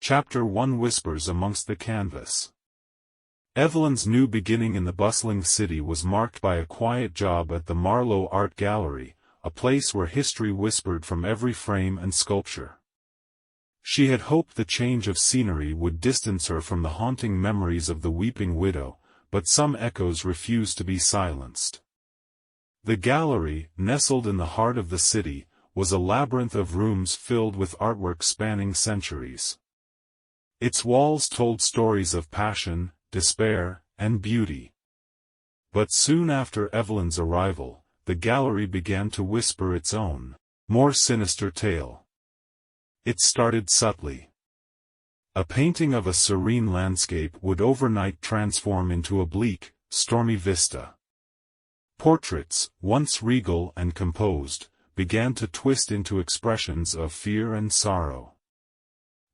Chapter 1 Whispers amongst the canvas. Evelyn's new beginning in the bustling city was marked by a quiet job at the Marlowe Art Gallery, a place where history whispered from every frame and sculpture. She had hoped the change of scenery would distance her from the haunting memories of the weeping widow, but some echoes refused to be silenced. The gallery, nestled in the heart of the city, was a labyrinth of rooms filled with artwork spanning centuries. Its walls told stories of passion, despair, and beauty. But soon after Evelyn's arrival, the gallery began to whisper its own, more sinister tale. It started subtly. A painting of a serene landscape would overnight transform into a bleak, stormy vista. Portraits, once regal and composed, began to twist into expressions of fear and sorrow.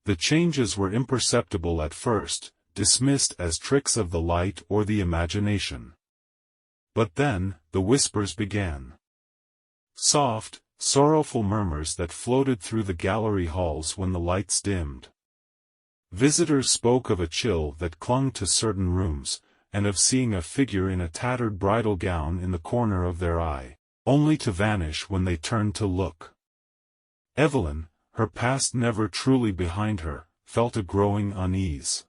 The changes were imperceptible at first, dismissed as tricks of the light or the imagination. But then, the whispers began. Soft, sorrowful murmurs that floated through the gallery halls when the lights dimmed. Visitors spoke of a chill that clung to certain rooms, and of seeing a figure in a tattered bridal gown in the corner of their eye, only to vanish when they turned to look. Evelyn, her past never truly behind her, felt a growing unease.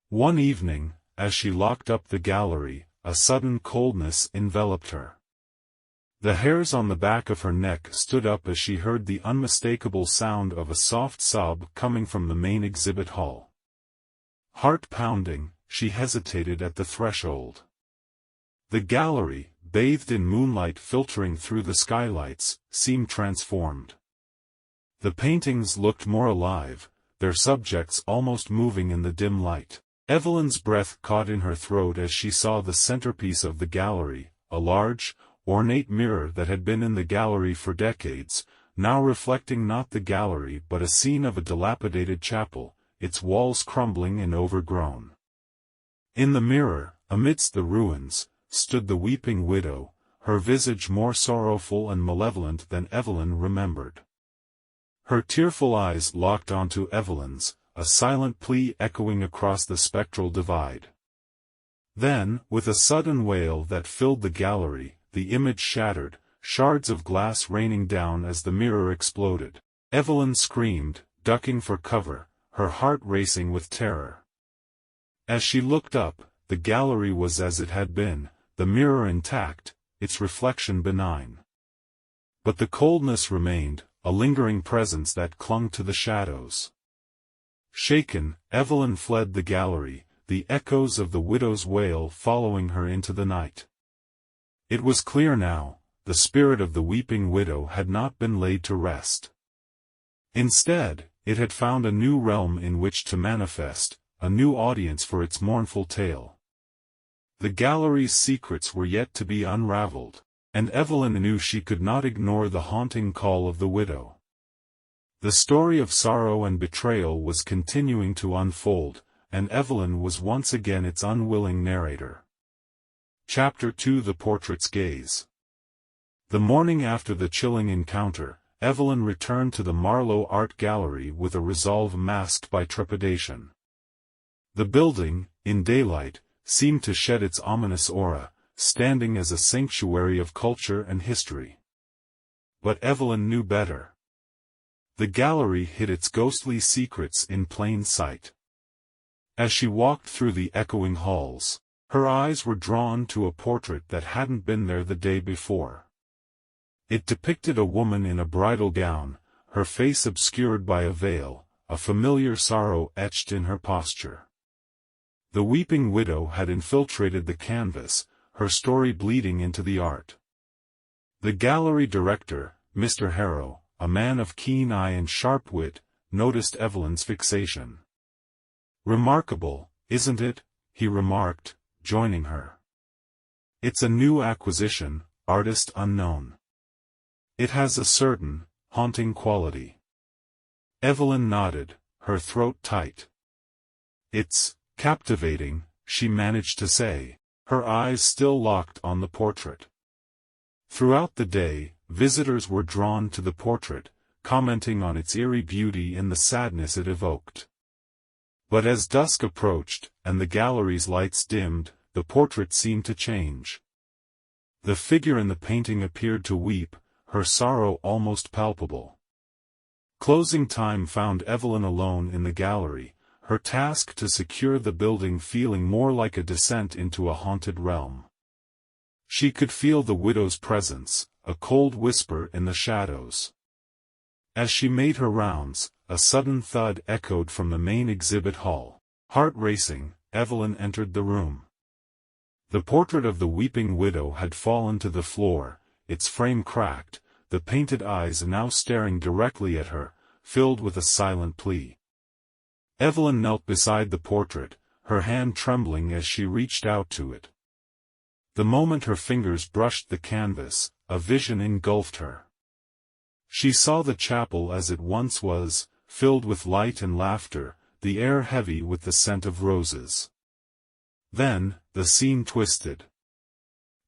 One evening, as she locked up the gallery, a sudden coldness enveloped her. The hairs on the back of her neck stood up as she heard the unmistakable sound of a soft sob coming from the main exhibit hall. Heart pounding, she hesitated at the threshold. The gallery, bathed in moonlight filtering through the skylights, seemed transformed. The paintings looked more alive, their subjects almost moving in the dim light. Evelyn's breath caught in her throat as she saw the centerpiece of the gallery, a large, ornate mirror that had been in the gallery for decades, now reflecting not the gallery but a scene of a dilapidated chapel, its walls crumbling and overgrown. In the mirror, amidst the ruins, stood the weeping widow, her visage more sorrowful and malevolent than Evelyn remembered. Her tearful eyes locked onto Evelyn's, a silent plea echoing across the spectral divide. Then, with a sudden wail that filled the gallery, the image shattered, shards of glass raining down as the mirror exploded. Evelyn screamed, ducking for cover, her heart racing with terror. As she looked up, the gallery was as it had been, the mirror intact, its reflection benign. But the coldness remained, a lingering presence that clung to the shadows. Shaken, Evelyn fled the gallery, the echoes of the widow's wail following her into the night. It was clear now, the spirit of the weeping widow had not been laid to rest. Instead, it had found a new realm in which to manifest, a new audience for its mournful tale. The gallery's secrets were yet to be unraveled, and Evelyn knew she could not ignore the haunting call of the widow. The story of sorrow and betrayal was continuing to unfold, and Evelyn was once again its unwilling narrator. Chapter 2 The Portrait's Gaze. The morning after the chilling encounter, Evelyn returned to the Marlowe Art Gallery with a resolve masked by trepidation. The building, in daylight, seemed to shed its ominous aura, standing as a sanctuary of culture and history. But Evelyn knew better. The gallery hid its ghostly secrets in plain sight. As she walked through the echoing halls, her eyes were drawn to a portrait that hadn't been there the day before. It depicted a woman in a bridal gown, her face obscured by a veil, a familiar sorrow etched in her posture. The weeping widow had infiltrated the canvas, her story bleeding into the art. The gallery director, Mr. Harrow, a man of keen eye and sharp wit, noticed Evelyn's fixation. "Remarkable, isn't it?" he remarked, joining her. "It's a new acquisition, artist unknown. It has a certain, haunting quality." Evelyn nodded, her throat tight. "It's captivating," she managed to say, her eyes still locked on the portrait. Throughout the day, visitors were drawn to the portrait, commenting on its eerie beauty and the sadness it evoked. But as dusk approached, and the gallery's lights dimmed, the portrait seemed to change. The figure in the painting appeared to weep, her sorrow almost palpable. Closing time found Evelyn alone in the gallery, her task to secure the building feeling more like a descent into a haunted realm. She could feel the widow's presence, a cold whisper in the shadows. As she made her rounds, a sudden thud echoed from the main exhibit hall. Heart racing, Evelyn entered the room. The portrait of the weeping widow had fallen to the floor, its frame cracked, the painted eyes now staring directly at her, filled with a silent plea. Evelyn knelt beside the portrait, her hand trembling as she reached out to it. The moment her fingers brushed the canvas, a vision engulfed her. She saw the chapel as it once was, filled with light and laughter, the air heavy with the scent of roses. Then, the scene twisted.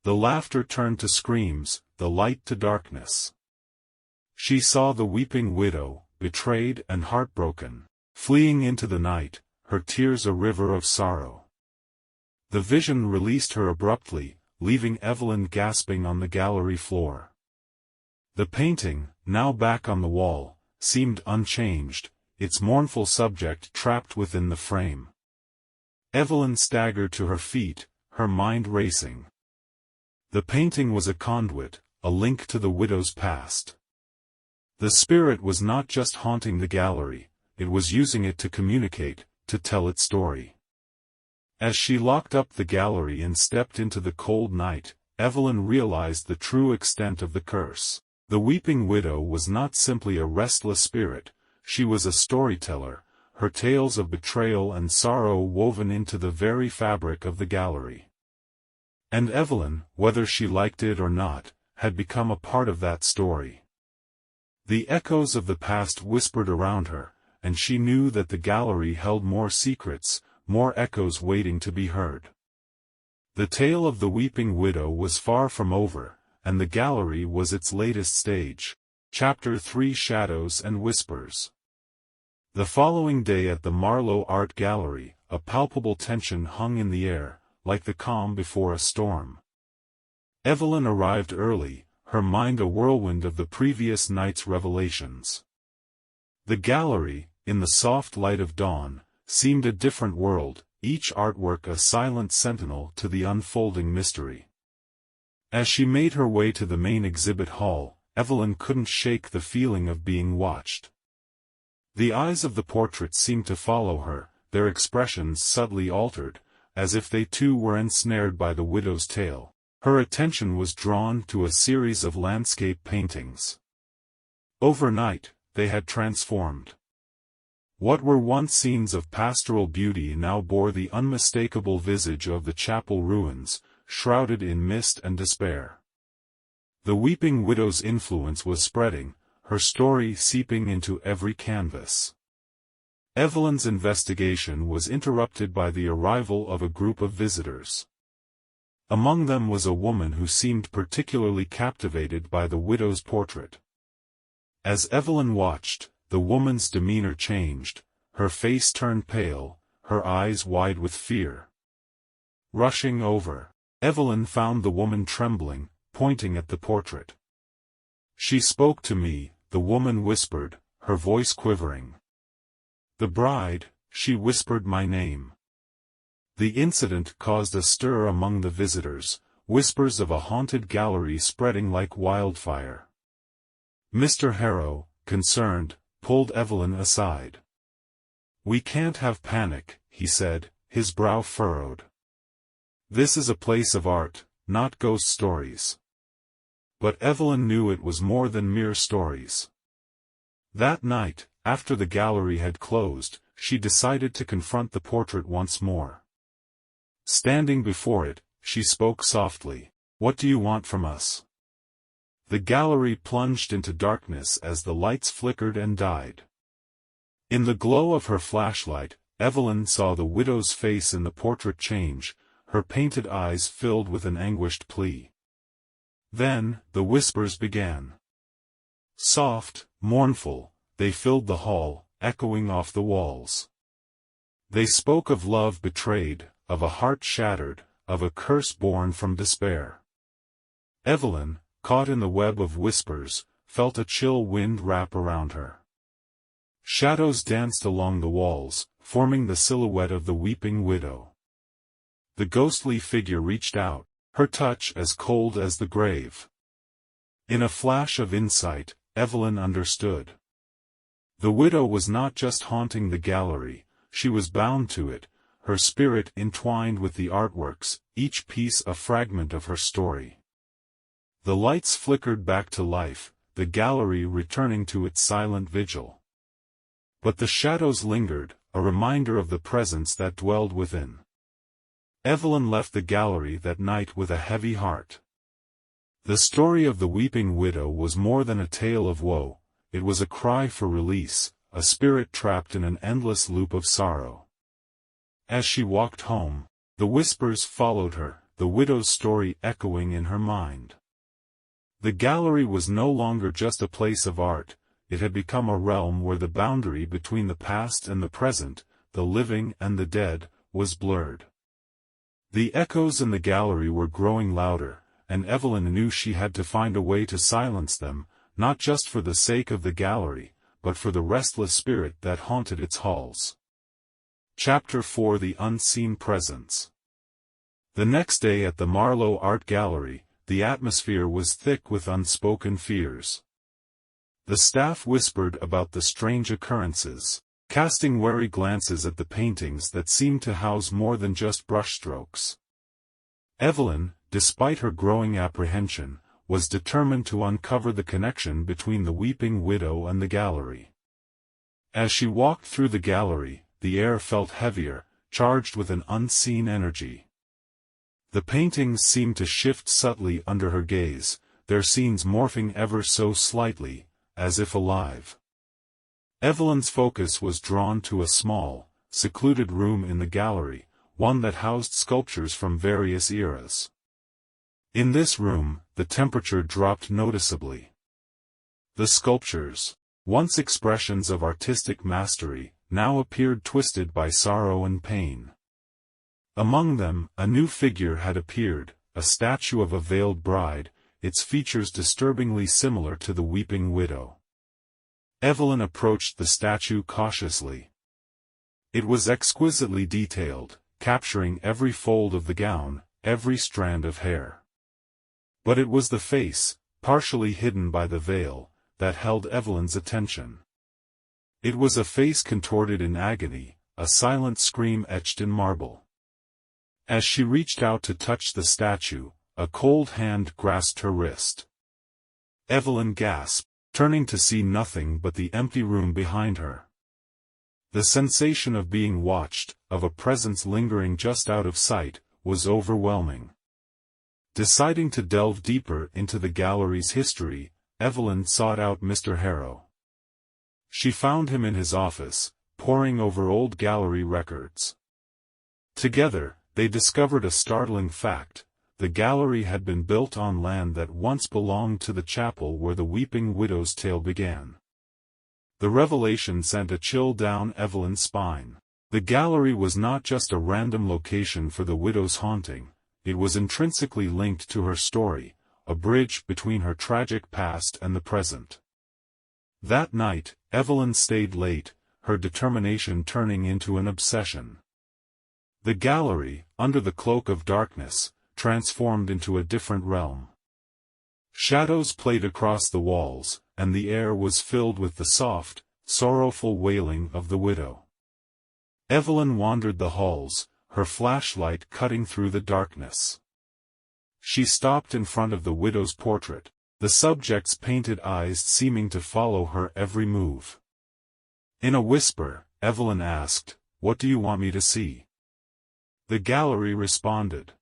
The laughter turned to screams, the light to darkness. She saw the weeping widow, betrayed and heartbroken, fleeing into the night, her tears a river of sorrow. The vision released her abruptly, leaving Evelyn gasping on the gallery floor. The painting, now back on the wall, seemed unchanged, its mournful subject trapped within the frame. Evelyn staggered to her feet, her mind racing. The painting was a conduit, a link to the widow's past. The spirit was not just haunting the gallery, it was using it to communicate, to tell its story. As she locked up the gallery and stepped into the cold night, Evelyn realized the true extent of the curse. The weeping widow was not simply a restless spirit, she was a storyteller, her tales of betrayal and sorrow woven into the very fabric of the gallery. And Evelyn, whether she liked it or not, had become a part of that story. The echoes of the past whispered around her, and she knew that the gallery held more secrets, more echoes waiting to be heard. The tale of the weeping widow was far from over, and the gallery was its latest stage. Chapter 3: Shadows and Whispers. The following day at the Marlowe Art Gallery, a palpable tension hung in the air, like the calm before a storm. Evelyn arrived early, her mind a whirlwind of the previous night's revelations. The gallery, in the soft light of dawn, seemed a different world, each artwork a silent sentinel to the unfolding mystery. As she made her way to the main exhibit hall, Evelyn couldn't shake the feeling of being watched. The eyes of the portrait seemed to follow her, their expressions subtly altered, as if they too were ensnared by the widow's tale. Her attention was drawn to a series of landscape paintings. Overnight, they had transformed. What were once scenes of pastoral beauty now bore the unmistakable visage of the chapel ruins, shrouded in mist and despair. The weeping widow's influence was spreading, her story seeping into every canvas. Evelyn's investigation was interrupted by the arrival of a group of visitors. Among them was a woman who seemed particularly captivated by the widow's portrait. As Evelyn watched, the woman's demeanor changed, her face turned pale, her eyes wide with fear. Rushing over, Evelyn found the woman trembling, pointing at the portrait. "She spoke to me," the woman whispered, her voice quivering. "The bride," she whispered my name. The incident caused a stir among the visitors, whispers of a haunted gallery spreading like wildfire. Mr. Harrow, concerned, pulled Evelyn aside. "We can't have panic," he said, his brow furrowed. "This is a place of art, not ghost stories." But Evelyn knew it was more than mere stories. That night, after the gallery had closed, she decided to confront the portrait once more. Standing before it, she spoke softly, "What do you want from us?" The gallery plunged into darkness as the lights flickered and died. In the glow of her flashlight, Evelyn saw the widow's face in the portrait change, her painted eyes filled with an anguished plea. Then, the whispers began. Soft, mournful, they filled the hall, echoing off the walls. They spoke of love betrayed, of a heart shattered, of a curse born from despair. Evelyn, caught in the web of whispers, felt a chill wind wrap around her. Shadows danced along the walls, forming the silhouette of the weeping widow. The ghostly figure reached out, her touch as cold as the grave. In a flash of insight, Evelyn understood. The widow was not just haunting the gallery, she was bound to it, her spirit entwined with the artworks, each piece a fragment of her story. The lights flickered back to life, the gallery returning to its silent vigil. But the shadows lingered, a reminder of the presence that dwelled within. Evelyn left the gallery that night with a heavy heart. The story of the weeping widow was more than a tale of woe, it was a cry for release, a spirit trapped in an endless loop of sorrow. As she walked home, the whispers followed her, the widow's story echoing in her mind. The gallery was no longer just a place of art, it had become a realm where the boundary between the past and the present, the living and the dead, was blurred. The echoes in the gallery were growing louder, and Evelyn knew she had to find a way to silence them, not just for the sake of the gallery, but for the restless spirit that haunted its halls. Chapter 4: The Unseen Presence. The next day at the Marlowe Art Gallery, the atmosphere was thick with unspoken fears. The staff whispered about the strange occurrences, casting wary glances at the paintings that seemed to house more than just brushstrokes. Evelyn, despite her growing apprehension, was determined to uncover the connection between the weeping widow and the gallery. As she walked through the gallery, the air felt heavier, charged with an unseen energy. The paintings seemed to shift subtly under her gaze, their scenes morphing ever so slightly, as if alive. Evelyn's focus was drawn to a small, secluded room in the gallery, one that housed sculptures from various eras. In this room, the temperature dropped noticeably. The sculptures, once expressions of artistic mastery, now appeared twisted by sorrow and pain. Among them, a new figure had appeared, a statue of a veiled bride, its features disturbingly similar to the weeping widow. Evelyn approached the statue cautiously. It was exquisitely detailed, capturing every fold of the gown, every strand of hair. But it was the face, partially hidden by the veil, that held Evelyn's attention. It was a face contorted in agony, a silent scream etched in marble. As she reached out to touch the statue, a cold hand grasped her wrist. Evelyn gasped, turning to see nothing but the empty room behind her. The sensation of being watched, of a presence lingering just out of sight, was overwhelming. Deciding to delve deeper into the gallery's history, Evelyn sought out Mr. Harrow. She found him in his office, poring over old gallery records. Together, they discovered a startling fact: the gallery had been built on land that once belonged to the chapel where the weeping widow's tale began. The revelation sent a chill down Evelyn's spine. The gallery was not just a random location for the widow's haunting, it was intrinsically linked to her story, a bridge between her tragic past and the present. That night, Evelyn stayed late, her determination turning into an obsession. The gallery, under the cloak of darkness, transformed into a different realm. Shadows played across the walls, and the air was filled with the soft, sorrowful wailing of the widow. Evelyn wandered the halls, her flashlight cutting through the darkness. She stopped in front of the widow's portrait, the subject's painted eyes seeming to follow her every move. In a whisper, Evelyn asked, "What do you want me to see?" The gallery responded.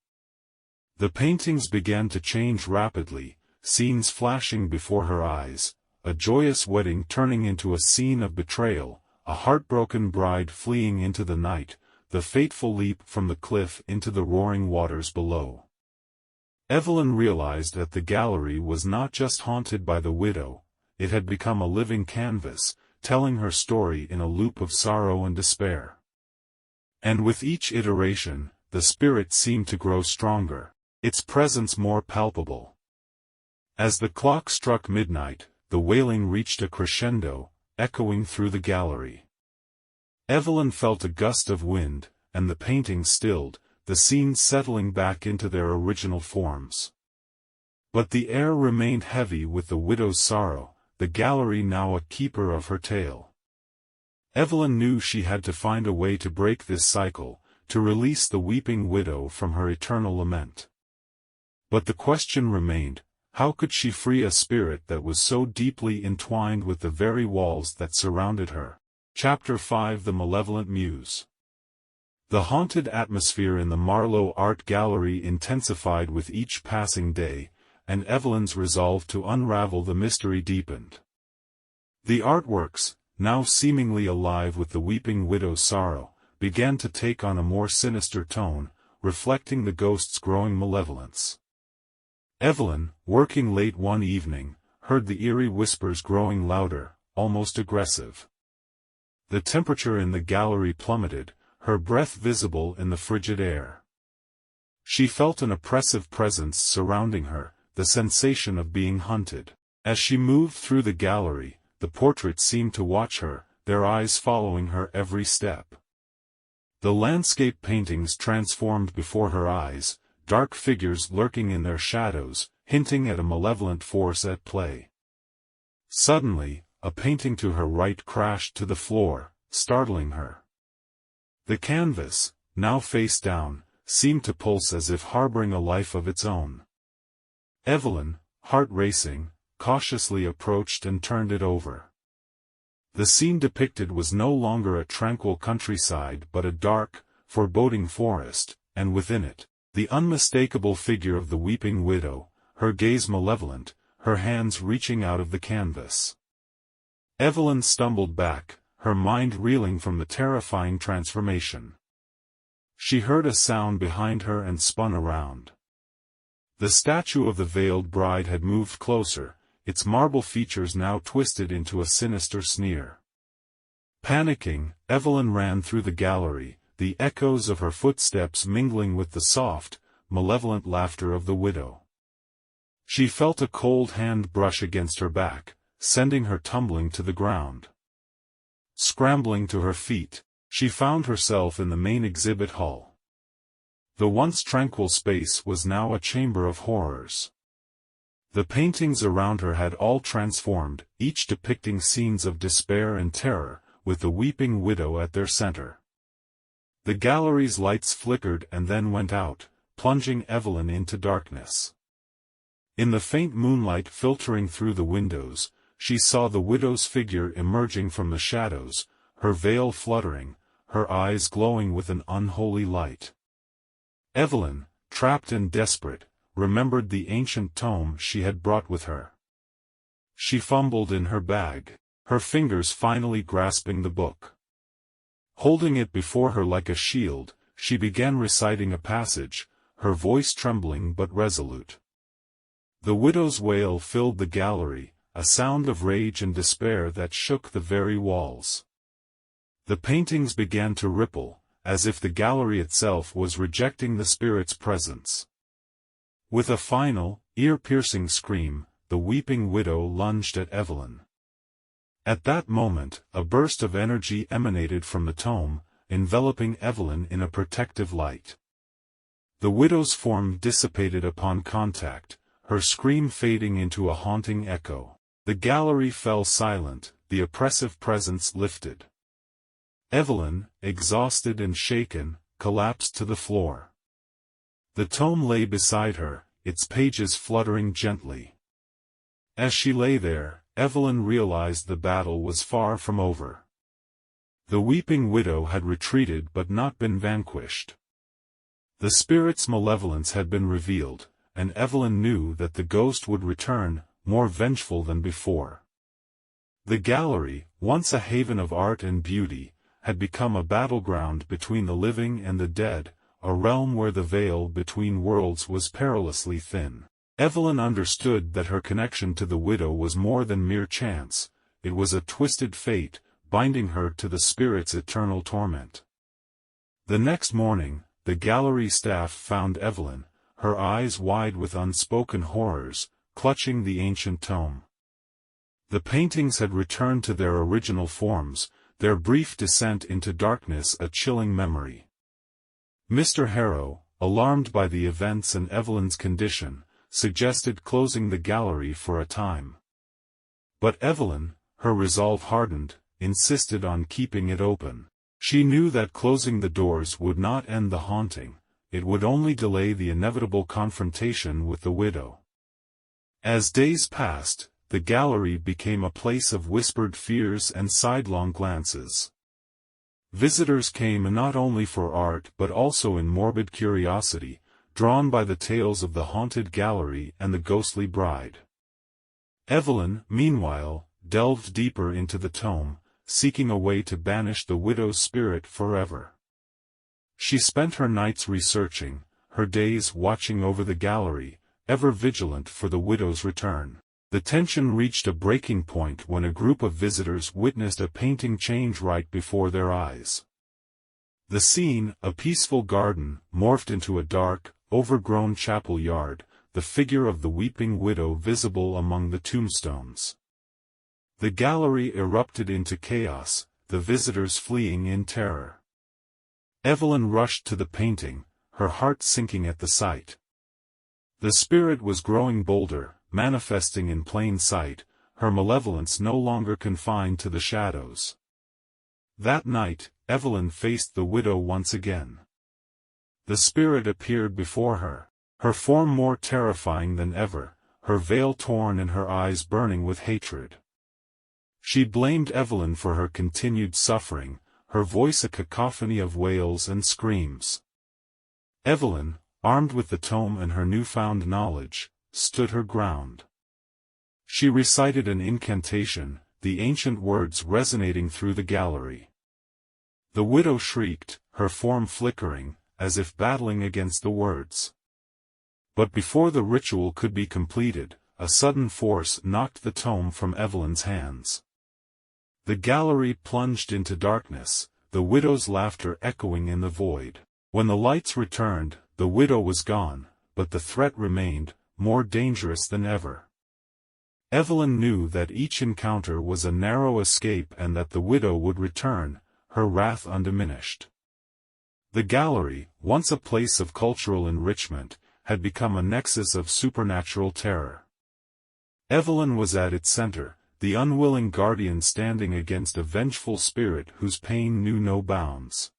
The paintings began to change rapidly, scenes flashing before her eyes, a joyous wedding turning into a scene of betrayal, a heartbroken bride fleeing into the night, the fateful leap from the cliff into the roaring waters below. Evelyn realized that the gallery was not just haunted by the widow, it had become a living canvas, telling her story in a loop of sorrow and despair. And with each iteration, the spirit seemed to grow stronger, its presence more palpable. As the clock struck midnight, the wailing reached a crescendo, echoing through the gallery. Evelyn felt a gust of wind, and the painting stilled, the scenes settling back into their original forms. But the air remained heavy with the widow's sorrow, the gallery now a keeper of her tale. Evelyn knew she had to find a way to break this cycle, to release the weeping widow from her eternal lament. But the question remained, how could she free a spirit that was so deeply entwined with the very walls that surrounded her? Chapter 5: The Malevolent Muse. The haunted atmosphere in the Marlowe Art Gallery intensified with each passing day, and Evelyn's resolve to unravel the mystery deepened. The artworks, now seemingly alive with the weeping widow's sorrow, began to take on a more sinister tone, reflecting the ghost's growing malevolence. Evelyn, working late one evening, heard the eerie whispers growing louder, almost aggressive. The temperature in the gallery plummeted, her breath visible in the frigid air. She felt an oppressive presence surrounding her, the sensation of being hunted. As she moved through the gallery, the portraits seemed to watch her, their eyes following her every step. The landscape paintings transformed before her eyes, dark figures lurking in their shadows, hinting at a malevolent force at play. Suddenly, a painting to her right crashed to the floor, startling her. The canvas, now face down, seemed to pulse as if harboring a life of its own. Evelyn, heart racing, cautiously approached and turned it over. The scene depicted was no longer a tranquil countryside but a dark, foreboding forest, and within it, the unmistakable figure of the weeping widow, her gaze malevolent, her hands reaching out of the canvas. Evelyn stumbled back, her mind reeling from the terrifying transformation. She heard a sound behind her and spun around. The statue of the veiled bride had moved closer, its marble features now twisted into a sinister sneer. Panicking, Evelyn ran through the gallery, the echoes of her footsteps mingling with the soft, malevolent laughter of the widow. She felt a cold hand brush against her back, sending her tumbling to the ground. Scrambling to her feet, she found herself in the main exhibit hall. The once tranquil space was now a chamber of horrors. The paintings around her had all transformed, each depicting scenes of despair and terror, with the weeping widow at their center. The gallery's lights flickered and then went out, plunging Evelyn into darkness. In the faint moonlight filtering through the windows, she saw the widow's figure emerging from the shadows, her veil fluttering, her eyes glowing with an unholy light. Evelyn, trapped and desperate, remembered the ancient tome she had brought with her. She fumbled in her bag, her fingers finally grasping the book. Holding it before her like a shield, she began reciting a passage, her voice trembling but resolute. The widow's wail filled the gallery, a sound of rage and despair that shook the very walls. The paintings began to ripple, as if the gallery itself was rejecting the spirit's presence. With a final, ear-piercing scream, the weeping widow lunged at Evelyn. At that moment, a burst of energy emanated from the tome, enveloping Evelyn in a protective light. The widow's form dissipated upon contact, her scream fading into a haunting echo. The gallery fell silent, the oppressive presence lifted. Evelyn, exhausted and shaken, collapsed to the floor. The tome lay beside her, its pages fluttering gently. As she lay there, Evelyn realized the battle was far from over. The weeping widow had retreated but not been vanquished. The spirit's malevolence had been revealed, and Evelyn knew that the ghost would return, more vengeful than before. The gallery, once a haven of art and beauty, had become a battleground between the living and the dead, a realm where the veil between worlds was perilously thin. Evelyn understood that her connection to the widow was more than mere chance, it was a twisted fate, binding her to the spirit's eternal torment. The next morning, the gallery staff found Evelyn, her eyes wide with unspoken horrors, clutching the ancient tome. The paintings had returned to their original forms, their brief descent into darkness a chilling memory. Mr. Harrow, alarmed by the events and Evelyn's condition, suggested closing the gallery for a time. But Evelyn, her resolve hardened, insisted on keeping it open. She knew that closing the doors would not end the haunting, it would only delay the inevitable confrontation with the widow. As days passed, the gallery became a place of whispered fears and sidelong glances. Visitors came not only for art but also in morbid curiosity, drawn by the tales of the haunted gallery and the ghostly bride. Evelyn, meanwhile, delved deeper into the tome, seeking a way to banish the widow's spirit forever. She spent her nights researching, her days watching over the gallery, ever vigilant for the widow's return. The tension reached a breaking point when a group of visitors witnessed a painting change right before their eyes. The scene, a peaceful garden, morphed into a dark, overgrown chapel yard, the figure of the weeping widow visible among the tombstones. The gallery erupted into chaos, the visitors fleeing in terror. Evelyn rushed to the painting, her heart sinking at the sight. The spirit was growing bolder, manifesting in plain sight, her malevolence no longer confined to the shadows. That night, Evelyn faced the widow once again. The spirit appeared before her, her form more terrifying than ever, her veil torn and her eyes burning with hatred. She blamed Evelyn for her continued suffering, her voice a cacophony of wails and screams. Evelyn, armed with the tome and her newfound knowledge, stood her ground. She recited an incantation, the ancient words resonating through the gallery. The widow shrieked, her form flickering, as if battling against the words. But before the ritual could be completed, a sudden force knocked the tome from Evelyn's hands. The gallery plunged into darkness, the widow's laughter echoing in the void. When the lights returned, the widow was gone, but the threat remained, more dangerous than ever. Evelyn knew that each encounter was a narrow escape and that the widow would return, her wrath undiminished. The gallery, once a place of cultural enrichment, had become a nexus of supernatural terror. Evelyn was at its center, the unwilling guardian standing against a vengeful spirit whose pain knew no bounds.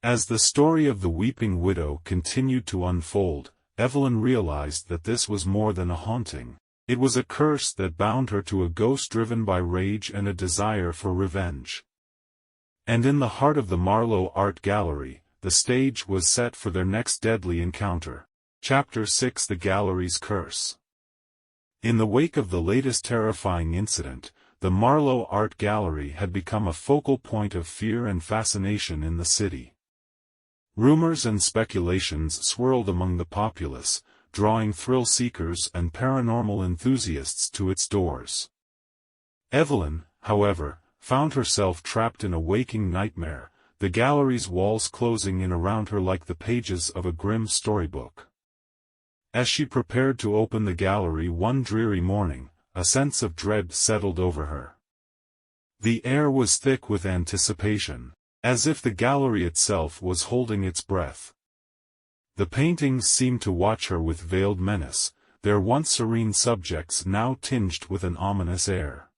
As the story of the weeping widow continued to unfold, Evelyn realized that this was more than a haunting. It was a curse that bound her to a ghost driven by rage and a desire for revenge. And in the heart of the Marlowe Art Gallery, the stage was set for their next deadly encounter. Chapter 6: The Gallery's Curse. In the wake of the latest terrifying incident, the Marlowe Art Gallery had become a focal point of fear and fascination in the city. Rumors and speculations swirled among the populace, drawing thrill-seekers and paranormal enthusiasts to its doors. Evelyn, however, found herself trapped in a waking nightmare, the gallery's walls closing in around her like the pages of a grim storybook. As she prepared to open the gallery one dreary morning, a sense of dread settled over her. The air was thick with anticipation, as if the gallery itself was holding its breath. The paintings seemed to watch her with veiled menace, their once serene subjects now tinged with an ominous air.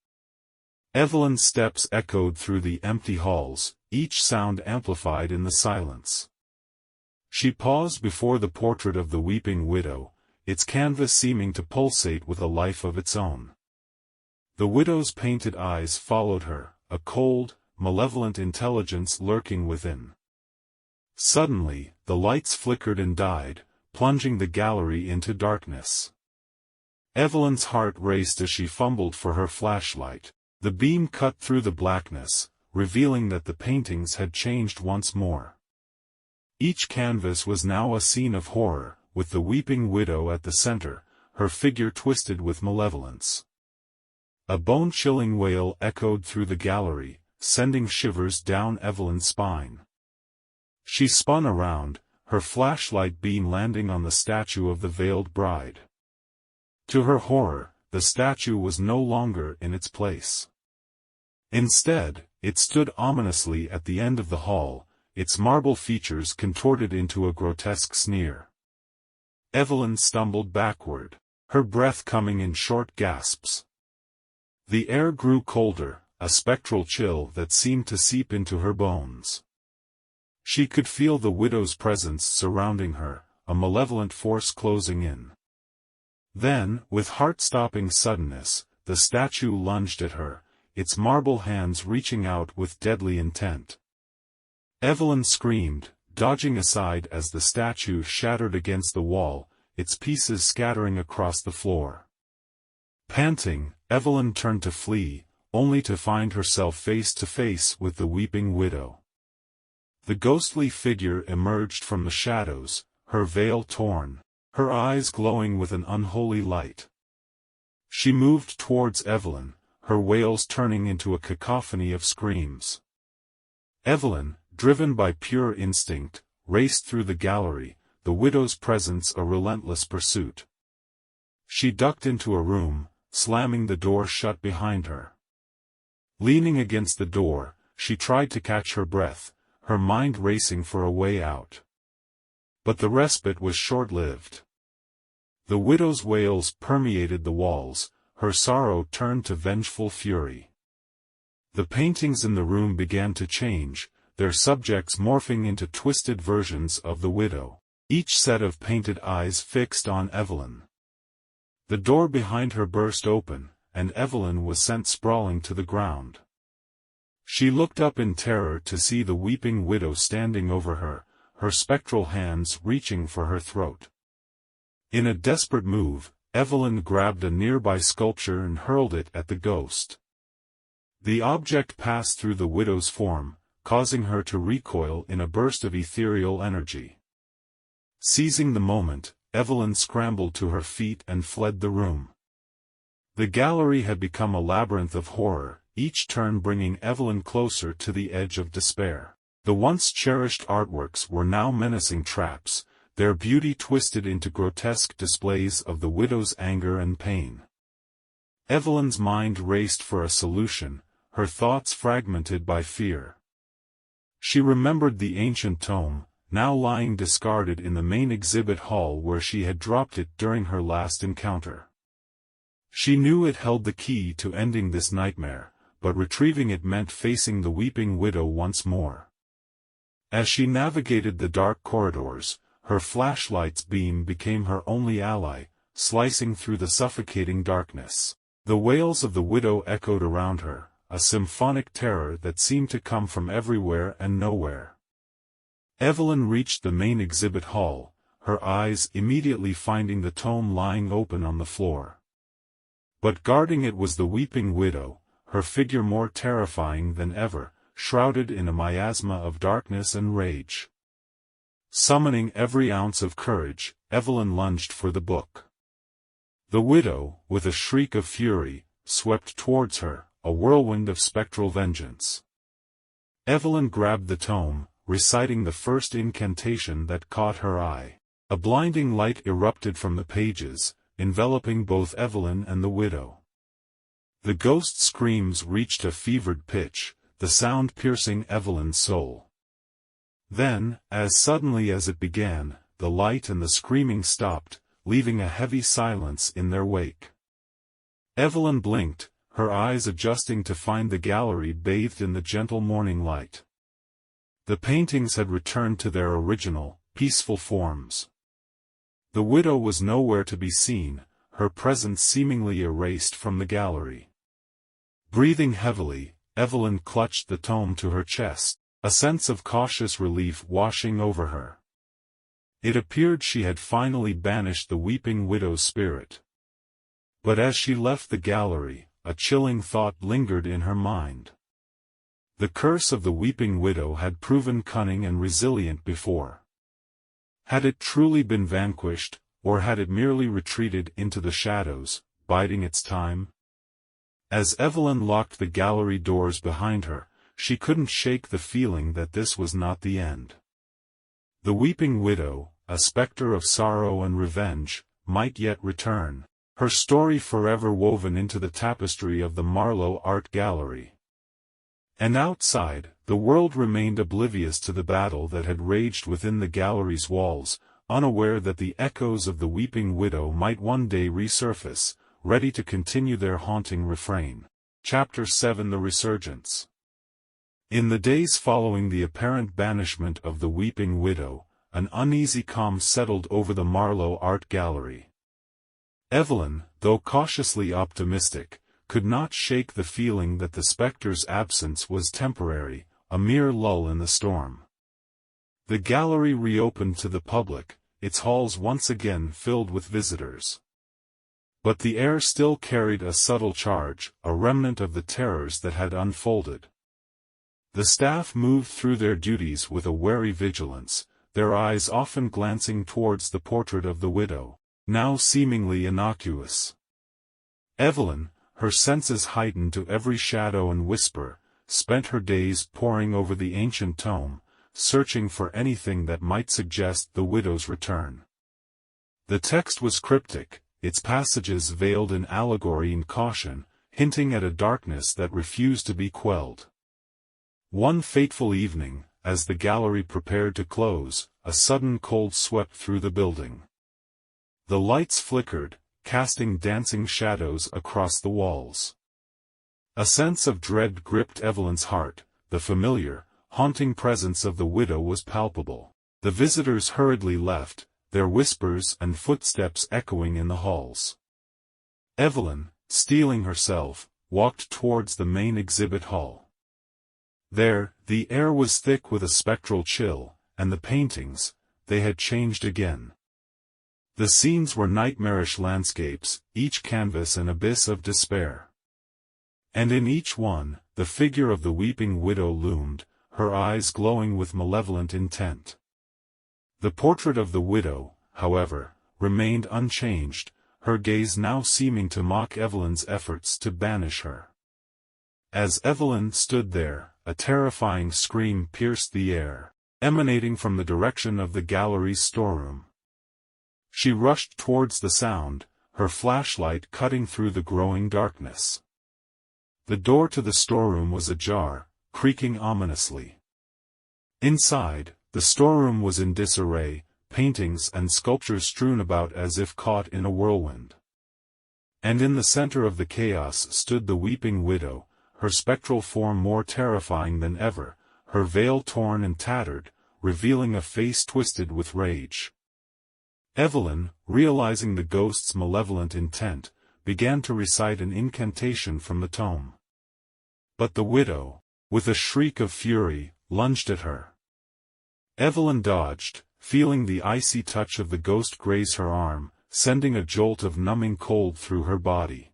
Evelyn's steps echoed through the empty halls, each sound amplified in the silence. She paused before the portrait of the weeping widow, its canvas seeming to pulsate with a life of its own. The widow's painted eyes followed her, a cold, malevolent intelligence lurking within. Suddenly, the lights flickered and died, plunging the gallery into darkness. Evelyn's heart raced as she fumbled for her flashlight. The beam cut through the blackness, revealing that the paintings had changed once more. Each canvas was now a scene of horror, with the weeping widow at the center, her figure twisted with malevolence. A bone-chilling wail echoed through the gallery, sending shivers down Evelyn's spine. She spun around, her flashlight beam landing on the statue of the veiled bride. To her horror, the statue was no longer in its place. Instead, it stood ominously at the end of the hall, its marble features contorted into a grotesque sneer. Evelyn stumbled backward, her breath coming in short gasps. The air grew colder, a spectral chill that seemed to seep into her bones. She could feel the widow's presence surrounding her, a malevolent force closing in. Then, with heart-stopping suddenness, the statue lunged at her, its marble hands reaching out with deadly intent. Evelyn screamed, dodging aside as the statue shattered against the wall, its pieces scattering across the floor. Panting, Evelyn turned to flee, only to find herself face to face with the weeping widow. The ghostly figure emerged from the shadows, her veil torn, her eyes glowing with an unholy light. She moved towards Evelyn, her wails turning into a cacophony of screams. Evelyn, driven by pure instinct, raced through the gallery, the widow's presence a relentless pursuit. She ducked into a room, slamming the door shut behind her. Leaning against the door, she tried to catch her breath, her mind racing for a way out. But the respite was short-lived. The widow's wails permeated the walls, her sorrow turned to vengeful fury. The paintings in the room began to change, their subjects morphing into twisted versions of the widow, each set of painted eyes fixed on Evelyn. The door behind her burst open, and Evelyn was sent sprawling to the ground. She looked up in terror to see the weeping widow standing over her, her spectral hands reaching for her throat. In a desperate move, Evelyn grabbed a nearby sculpture and hurled it at the ghost. The object passed through the widow's form, causing her to recoil in a burst of ethereal energy. Seizing the moment, Evelyn scrambled to her feet and fled the room. The gallery had become a labyrinth of horror, each turn bringing Evelyn closer to the edge of despair. The once cherished artworks were now menacing traps, their beauty twisted into grotesque displays of the widow's anger and pain. Evelyn's mind raced for a solution, her thoughts fragmented by fear. She remembered the ancient tome, now lying discarded in the main exhibit hall where she had dropped it during her last encounter. She knew it held the key to ending this nightmare, but retrieving it meant facing the weeping widow once more. As she navigated the dark corridors, her flashlight's beam became her only ally, slicing through the suffocating darkness. The wails of the widow echoed around her, a symphonic terror that seemed to come from everywhere and nowhere. Evelyn reached the main exhibit hall, her eyes immediately finding the tome lying open on the floor. But guarding it was the weeping widow, her figure more terrifying than ever, shrouded in a miasma of darkness and rage. Summoning every ounce of courage, Evelyn lunged for the book. The widow, with a shriek of fury, swept towards her, a whirlwind of spectral vengeance. Evelyn grabbed the tome, reciting the first incantation that caught her eye. A blinding light erupted from the pages, enveloping both Evelyn and the widow. The ghost's screams reached a fevered pitch, the sound piercing Evelyn's soul. Then, as suddenly as it began, the light and the screaming stopped, leaving a heavy silence in their wake. Evelyn blinked, her eyes adjusting to find the gallery bathed in the gentle morning light. The paintings had returned to their original, peaceful forms. The widow was nowhere to be seen, her presence seemingly erased from the gallery. Breathing heavily, Evelyn clutched the tome to her chest, a sense of cautious relief washing over her. It appeared she had finally banished the weeping widow's spirit. But as she left the gallery, a chilling thought lingered in her mind. The curse of the weeping widow had proven cunning and resilient before. Had it truly been vanquished, or had it merely retreated into the shadows, biding its time? As Evelyn locked the gallery doors behind her, she couldn't shake the feeling that this was not the end. The weeping widow, a spectre of sorrow and revenge, might yet return, her story forever woven into the tapestry of the Marlowe Art Gallery. And outside, the world remained oblivious to the battle that had raged within the gallery's walls, unaware that the echoes of the weeping widow might one day resurface, ready to continue their haunting refrain. Chapter 7: The Resurgence. In the days following the apparent banishment of the weeping widow, an uneasy calm settled over the Marlowe Art Gallery. Evelyn, though cautiously optimistic, could not shake the feeling that the spectre's absence was temporary, a mere lull in the storm. The gallery reopened to the public, its halls once again filled with visitors. But the air still carried a subtle charge, a remnant of the terrors that had unfolded. The staff moved through their duties with a wary vigilance, their eyes often glancing towards the portrait of the widow, now seemingly innocuous. Evelyn, her senses heightened to every shadow and whisper, spent her days poring over the ancient tome, searching for anything that might suggest the widow's return. The text was cryptic, its passages veiled in allegory and caution, hinting at a darkness that refused to be quelled. One fateful evening, as the gallery prepared to close, a sudden cold swept through the building. The lights flickered, casting dancing shadows across the walls. A sense of dread gripped Evelyn's heart, the familiar, haunting presence of the widow was palpable. The visitors hurriedly left, their whispers and footsteps echoing in the halls. Evelyn, steeling herself, walked towards the main exhibit hall. There, the air was thick with a spectral chill, and the paintings, they had changed again. The scenes were nightmarish landscapes, each canvas an abyss of despair. And in each one, the figure of the weeping widow loomed, her eyes glowing with malevolent intent. The portrait of the widow, however, remained unchanged, her gaze now seeming to mock Evelyn's efforts to banish her. As Evelyn stood there, a terrifying scream pierced the air, emanating from the direction of the gallery's storeroom. She rushed towards the sound, her flashlight cutting through the growing darkness. The door to the storeroom was ajar, creaking ominously. Inside, the storeroom was in disarray, paintings and sculptures strewn about as if caught in a whirlwind. And in the center of the chaos stood the weeping widow, her spectral form more terrifying than ever, her veil torn and tattered, revealing a face twisted with rage. Evelyn, realizing the ghost's malevolent intent, began to recite an incantation from the tome. But the widow, with a shriek of fury, lunged at her. Evelyn dodged, feeling the icy touch of the ghost graze her arm, sending a jolt of numbing cold through her body.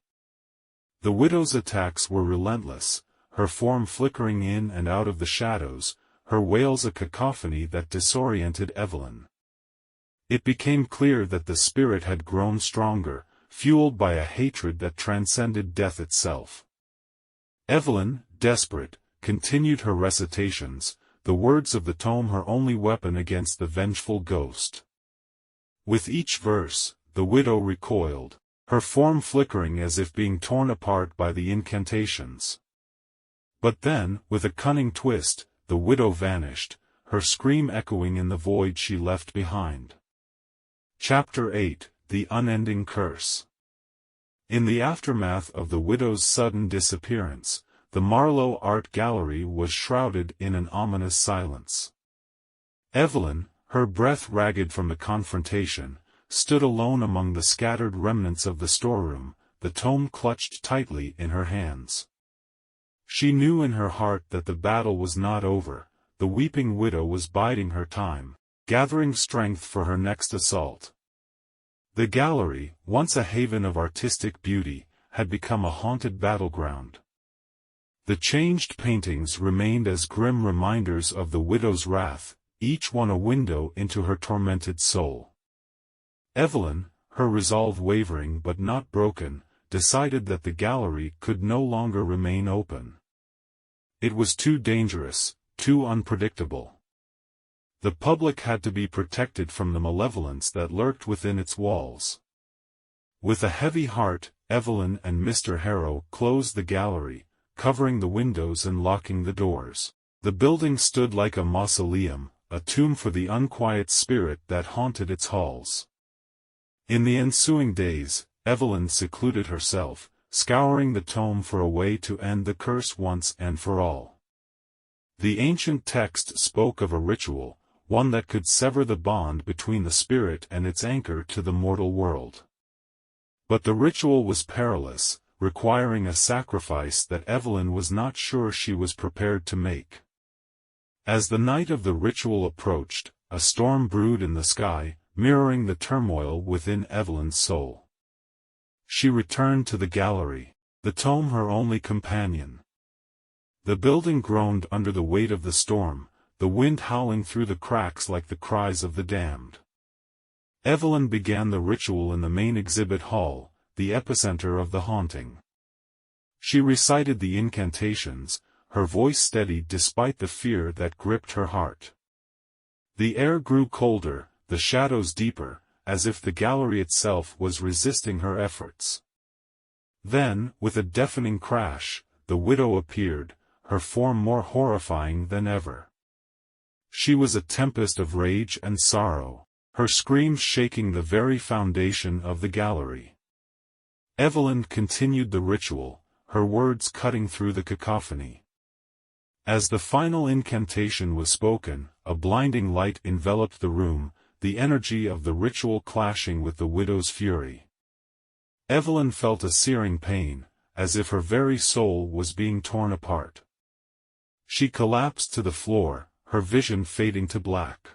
The widow's attacks were relentless, her form flickering in and out of the shadows, her wails a cacophony that disoriented Evelyn. It became clear that the spirit had grown stronger, fueled by a hatred that transcended death itself. Evelyn, desperate, continued her recitations, the words of the tome her only weapon against the vengeful ghost. With each verse, the widow recoiled, her form flickering as if being torn apart by the incantations. But then, with a cunning twist, the widow vanished, her scream echoing in the void she left behind. Chapter 8: The Unending Curse. In the aftermath of the widow's sudden disappearance, the Marlowe Art Gallery was shrouded in an ominous silence. Evelyn, her breath ragged from the confrontation, stood alone among the scattered remnants of the storeroom, the tome clutched tightly in her hands. She knew in her heart that the battle was not over, the weeping widow was biding her time, gathering strength for her next assault. The gallery, once a haven of artistic beauty, had become a haunted battleground. The changed paintings remained as grim reminders of the widow's wrath, each one a window into her tormented soul. Evelyn, her resolve wavering but not broken, decided that the gallery could no longer remain open. It was too dangerous, too unpredictable. The public had to be protected from the malevolence that lurked within its walls. With a heavy heart, Evelyn and Mr. Harrow closed the gallery, covering the windows and locking the doors. The building stood like a mausoleum, a tomb for the unquiet spirit that haunted its halls. In the ensuing days, Evelyn secluded herself, scouring the tome for a way to end the curse once and for all. The ancient text spoke of a ritual, one that could sever the bond between the spirit and its anchor to the mortal world. But the ritual was perilous, requiring a sacrifice that Evelyn was not sure she was prepared to make. As the night of the ritual approached, a storm brewed in the sky, mirroring the turmoil within Evelyn's soul. She returned to the gallery, the tome her only companion. The building groaned under the weight of the storm, the wind howling through the cracks like the cries of the damned. Evelyn began the ritual in the main exhibit hall, the epicenter of the haunting. She recited the incantations, her voice steady despite the fear that gripped her heart. The air grew colder, the shadows deeper, as if the gallery itself was resisting her efforts. Then, with a deafening crash, the widow appeared, her form more horrifying than ever. She was a tempest of rage and sorrow, her screams shaking the very foundation of the gallery. Evelyn continued the ritual, her words cutting through the cacophony. As the final incantation was spoken, a blinding light enveloped the room, the energy of the ritual clashing with the widow's fury. Evelyn felt a searing pain, as if her very soul was being torn apart. She collapsed to the floor, her vision fading to black.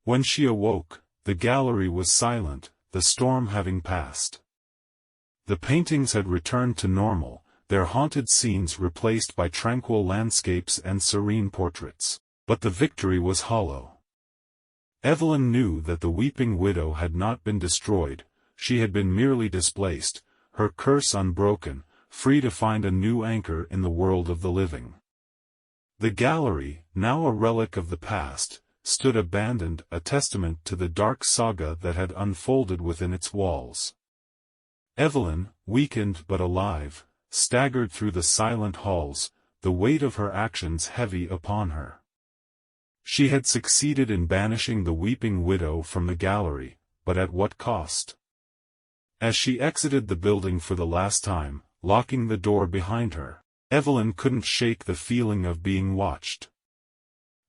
When she awoke, the gallery was silent, the storm having passed. The paintings had returned to normal, their haunted scenes replaced by tranquil landscapes and serene portraits. But the victory was hollow. Evelyn knew that the weeping widow had not been destroyed, she had been merely displaced, her curse unbroken, free to find a new anchor in the world of the living. The gallery, now a relic of the past, stood abandoned, a testament to the dark saga that had unfolded within its walls. Evelyn, weakened but alive, staggered through the silent halls, the weight of her actions heavy upon her. She had succeeded in banishing the weeping widow from the gallery, but at what cost? As she exited the building for the last time, locking the door behind her, Evelyn couldn't shake the feeling of being watched.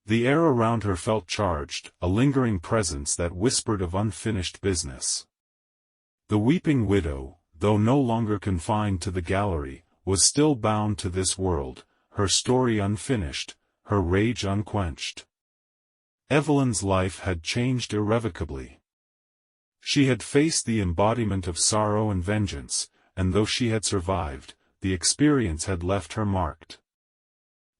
The air around her felt charged, a lingering presence that whispered of unfinished business. The weeping widow, though no longer confined to the gallery, was still bound to this world, her story unfinished, her rage unquenched. Evelyn's life had changed irrevocably. She had faced the embodiment of sorrow and vengeance, and though she had survived, the experience had left her marked.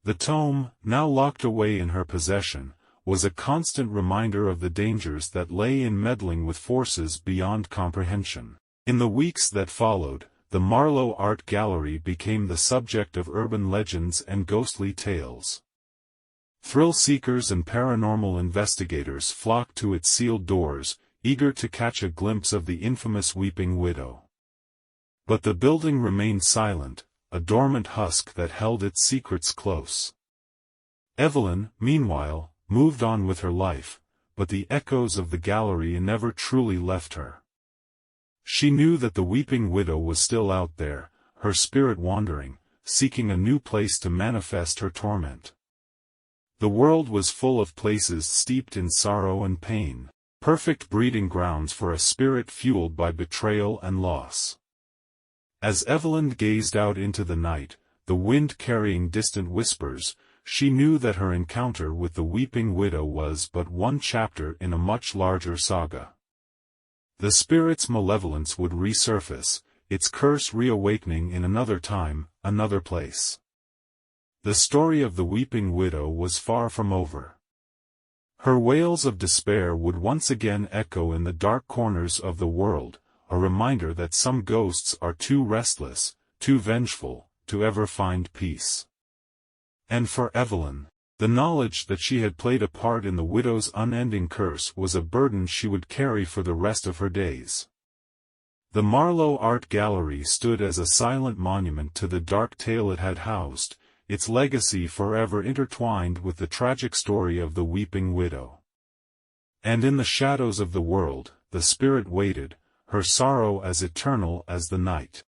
The tome, now locked away in her possession, was a constant reminder of the dangers that lay in meddling with forces beyond comprehension. In the weeks that followed, the Marlowe Art Gallery became the subject of urban legends and ghostly tales. Thrill-seekers and paranormal investigators flocked to its sealed doors, eager to catch a glimpse of the infamous weeping widow. But the building remained silent, a dormant husk that held its secrets close. Evelyn, meanwhile, moved on with her life, but the echoes of the gallery never truly left her. She knew that the weeping widow was still out there, her spirit wandering, seeking a new place to manifest her torment. The world was full of places steeped in sorrow and pain, perfect breeding grounds for a spirit fueled by betrayal and loss. As Evelyn gazed out into the night, the wind carrying distant whispers, she knew that her encounter with the weeping widow was but one chapter in a much larger saga. The spirit's malevolence would resurface, its curse reawakening in another time, another place. The story of the weeping widow was far from over. Her wails of despair would once again echo in the dark corners of the world, a reminder that some ghosts are too restless, too vengeful, to ever find peace. And for Evelyn, The knowledge that she had played a part in the widow's unending curse was a burden she would carry for the rest of her days. The Marlowe Art Gallery stood as a silent monument to the dark tale it had housed, its legacy forever intertwined with the tragic story of the weeping widow. And in the shadows of the world, the spirit waited, her sorrow as eternal as the night.